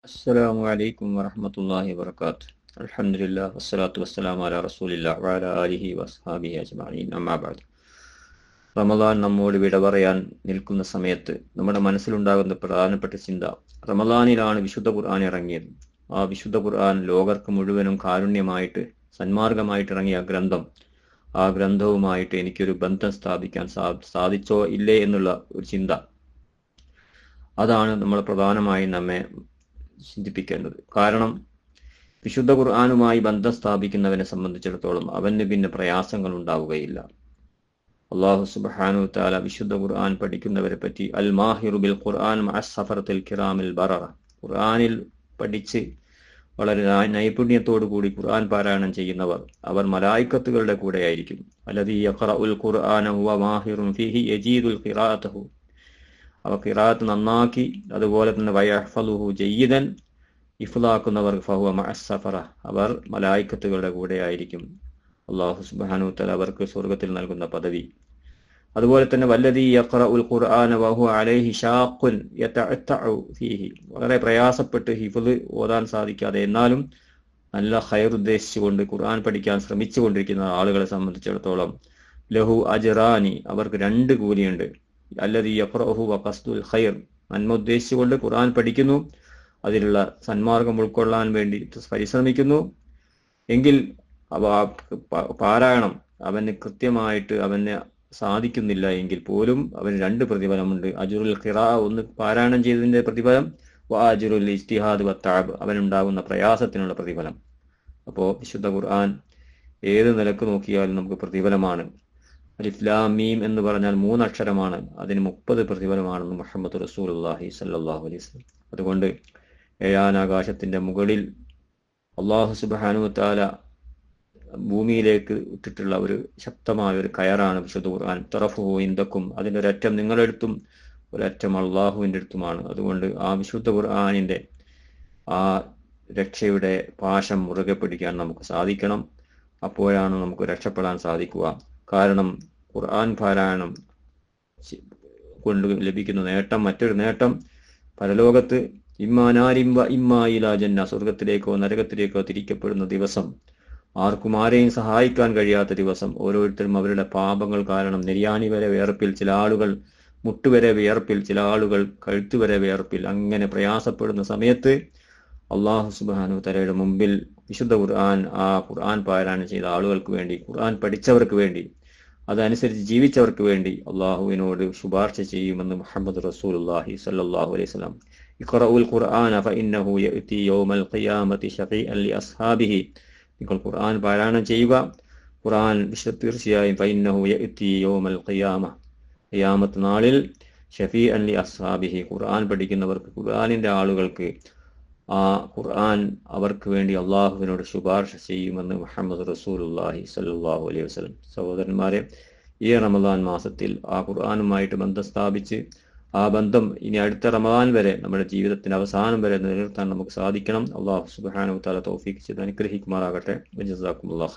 അസ്സലാമു അലൈക്കും വറഹ്മത്തുള്ളാഹി വബറകാതുഹു. അൽഹംദുലില്ലാഹ് വസ്സലാത്തു വസ്സലാമു അലാ റസൂലില്ലാഹി വഅലാ ആലിഹി വസ്ഹബിഹി അജ്മഈൻ. അമ്മാ ബഅദ്. റമദാൻ നമ്മോട് വിട പറയാൻ നിൽക്കുന്ന സമയത്ത് നമ്മുടെ മനസ്സിലുണ്ടാകുന്ന പ്രധാനപ്പെട്ട ചിന്ത, റമദാനിലാണ് വിശുദ്ധ ഖുർആൻ ഇറങ്ങിയത്. ആ വിശുദ്ധ ഖുർആൻ ലോകർക്ക് മുഴുവനും കാരുണ്യമായിട്ട് സന്മാർഗമായിട്ട് ഇറങ്ങിയ ഗ്രന്ഥം, ആ ഗ്രന്ഥവുമായിട്ട് എനിക്കൊരു ബന്ധം സ്ഥാപിക്കാൻ സാധിച്ചോ ഇല്ലേ എന്നുള്ള ഒരു ചിന്ത, അതാണ് നമ്മൾ പ്രധാനമായും നമ്മെ ചിന്തിപ്പിക്കേണ്ടത്. കാരണം വിശുദ്ധ ഖുർആനുമായി ബന്ധം സ്ഥാപിക്കുന്നവനെ സംബന്ധിച്ചിടത്തോളം അവന് പിന്നെ പ്രയാസങ്ങൾ ഉണ്ടാവുകയില്ല. അല്ലാഹു സുബ്ഹാനഹു തആല വിശുദ്ധ ഖുർആൻ പഠിക്കുന്നവരെ പറ്റി അൽ മാഹിറു ബിൽ ഖുർആൻ മഅസ് സഫറത്തിൽ കിറാമിൽ ബററ, ഖുർആനിൽ പഠിച്ച് വളരെ നൈപുണ്യത്തോടു കൂടി ഖുർആൻ പാരായണം ചെയ്യുന്നവർ അവർ മലായിക്കത്തുകളുടെ കൂടെയായിരിക്കും. അല്ലദീ യഖറഉൽ ഖുർആന ഹുവ മാഹിറുൻ ഫീഹി യജീദുൽ ഖിറാഅതഹു, അവ ഖിറാഅത്ത് നന്നാക്കി അതുപോലെ തന്നെ വയഹ്ഫളുഹു ജയ്യിദൻ, ഇഫ്ലാക്കുന്നവർ ഫഹുവ മഅസ് സഫറ, അവർ മലായിക്കത്തുകളുടെ കൂടെയായിരിക്കും. അല്ലാഹു സുബ്ഹാനഹു തആല അവർക്ക് സ്വർഗ്ഗത്തിൽ നൽകുന്ന പദവി. അതുപോലെ തന്നെ വല്ലദീ യഖറഉൽ ഖുർആന വഹുവ അലൈഹി ഷാഖുൻ യതഅത്തഉ ഫീഹി, വളരെ പ്രയാസപ്പെട്ട് ഹിഫ്ള് ഓതാൻ സാധിക്കാതെ എന്നാലും നല്ല ഖൈർ ഉദ്ദേശിച്ചുകൊണ്ട് ഖുർആൻ പഠിക്കാൻ ശ്രമിച്ചുകൊണ്ടിരിക്കുന്ന ആളുകളെ സംബന്ധിച്ചിടത്തോളം ലഹു അജ്റാനി, അവർക്ക് രണ്ട് കൂലിയുണ്ട്. അല്ലദീ യഖറഉഹു വഖസ്ദുൽ ഖൈർ, നന്മ ഉദ്ദേശിച്ചുകൊണ്ട് ഖുർആൻ പഠിക്കുന്നു, അതിലുള്ള സന്മാർഗം ഉൾക്കൊള്ളാൻ വേണ്ടി പരിശ്രമിക്കുന്നു എങ്കിൽ പാരായണം അവന് കൃത്യമായിട്ട് അവന് സാധിക്കുന്നില്ല എങ്കിൽ പോലും അവന് രണ്ട് പ്രതിഫലമുണ്ട്. അജ്റുൽ ഖിറാ, ഒന്ന് പാരായണം ചെയ്തതിന്റെ പ്രതിഫലം, അജ്റുൽ ഇജ്തിഹാദ് വത്തഅബ്, അവനുണ്ടാകുന്ന പ്രയാസത്തിനുള്ള പ്രതിഫലം. അപ്പോൾ വിശുദ്ധ ഖുർആൻ ഏത് നിലക്ക് നോക്കിയാലും നമുക്ക് പ്രതിഫലമാണ്. അലിഫ് ലാം മീം എന്ന് പറഞ്ഞാൽ 3 അക്ഷരമാണ്, അതിന് 30 പ്രതിഫലമാണെന്ന് മുഹമ്മദ് റസൂലുള്ളാഹി സ്വല്ലല്ലാഹു അലൈഹി വസല്ലം. അതുകൊണ്ട് ഏഴാനാകാശത്തിന്റെ മുകളിൽ അല്ലാഹു സുബ്ഹാനഹു വതആല ഭൂമിയിലേക്ക് ഇട്ടിട്ടുള്ള ഒരു ശക്തമായ ഒരു കയറാണ് വിശുദ്ധ ഖുർആൻ. തറഫുഹു ഇൻദക്കും, അതിന്റെ ഒരറ്റം നിങ്ങളുടെ അടുത്തും ഒരറ്റം അള്ളാഹുവിന്റെ അടുത്തുമാണ്. അതുകൊണ്ട് ആ വിശുദ്ധ ഖുർആനിന്റെ ആ രക്ഷയുടെ പാശം മുറുകെ പിടിക്കാൻ നമുക്ക് സാധിക്കണം. അപ്പോഴാണ് നമുക്ക് രക്ഷപ്പെടാൻ സാധിക്കുക. കാരണം ഖുർആൻ പാരായണം കൊണ്ട് ലഭിക്കുന്ന നേട്ടം, മറ്റൊരു നേട്ടം പരലോകത്ത് ഇമ്മാനാരിം വ ഇമ്മാ ഇലാ ജന്ന, സ്വർഗത്തിലേക്കോ നരകത്തിലേക്കോ തിരിക്കപ്പെടുന്ന ദിവസം, ആർക്കും ആരെയും സഹായിക്കാൻ കഴിയാത്ത ദിവസം, ഓരോരുത്തരും അവരുടെ പാപങ്ങൾ കാരണം നെര്യാണി വരെ വിയർപ്പിൽ, ചില ആളുകൾ മുട്ടുവരെ വിയർപ്പിൽ, ചില ആളുകൾ കഴുത്തുവരെ വിയർപ്പിൽ, അങ്ങനെ പ്രയാസപ്പെടുന്ന സമയത്ത് അല്ലാഹു സുബ്ഹാനഹു തആലയുടെ മുമ്പിൽ വിശുദ്ധ ഖുർആൻ, ആ ഖുർആൻ പാരായണം ചെയ്ത ആളുകൾക്ക് വേണ്ടി, ഖുർആൻ പഠിച്ചവർക്ക് വേണ്ടി, അതനുസരിച്ച് ജീവിച്ചവർക്ക് വേണ്ടി അള്ളാഹുവിനോട് ശുപാർശ ചെയ്യുമെന്ന് മുഹമ്മദ് റസൂലുള്ളാഹി സ്വല്ലല്ലാഹു അലൈഹി വസല്ലം. ഇഖ്റഉൽ ഖുർആന ഫഇന്നഹു യഅതി യൗമൽ ഖിയാമത്തി ശഫീഅൻ ലി അസ്ഹാബിഹി, നിങ്ങൾ ഖുർആൻ പാരായണം ചെയ്യുക, ഖുർആൻ തീർച്ചയായും ഫഇന്നഹു യഅതി യൗമൽ ഖിയാമ, ഖിയാമത്ത് നാളിൽ ശഫീഅൻ ലി അസ്ഹാബിഹി, ഖുർആൻ പഠിക്കുന്നവർക്ക്, ഖുർആനിന്റെ ആളുകൾക്ക് ആ ഖുർആൻ അവർക്ക് വേണ്ടി അള്ളാഹുവിനോട് ശുപാർശ ചെയ്യുമെന്ന് മുഹമ്മദ് റസൂലുള്ളാഹി സ്വല്ലല്ലാഹു അലൈഹി വസല്ലം. സഹോദരന്മാരെ, ഈ റമദാൻ മാസത്തിൽ ആ ഖുർആനുമായിട്ട് ബന്ധം സ്ഥാപിച്ച് ആ ബന്ധം ഇനി അടുത്ത റമദാൻ വരെ, നമ്മുടെ ജീവിതത്തിന്റെ അവസാനം വരെ നിലനിർത്താൻ നമുക്ക് സാധിക്കണം. അല്ലാഹു സുബ്ഹാനഹു വ തആല തൗഫീഖ് ചെയ്ത് അനുഗ്രഹിക്കുമാറാകട്ടെ. ജസാക്കുമുല്ലാഹ്.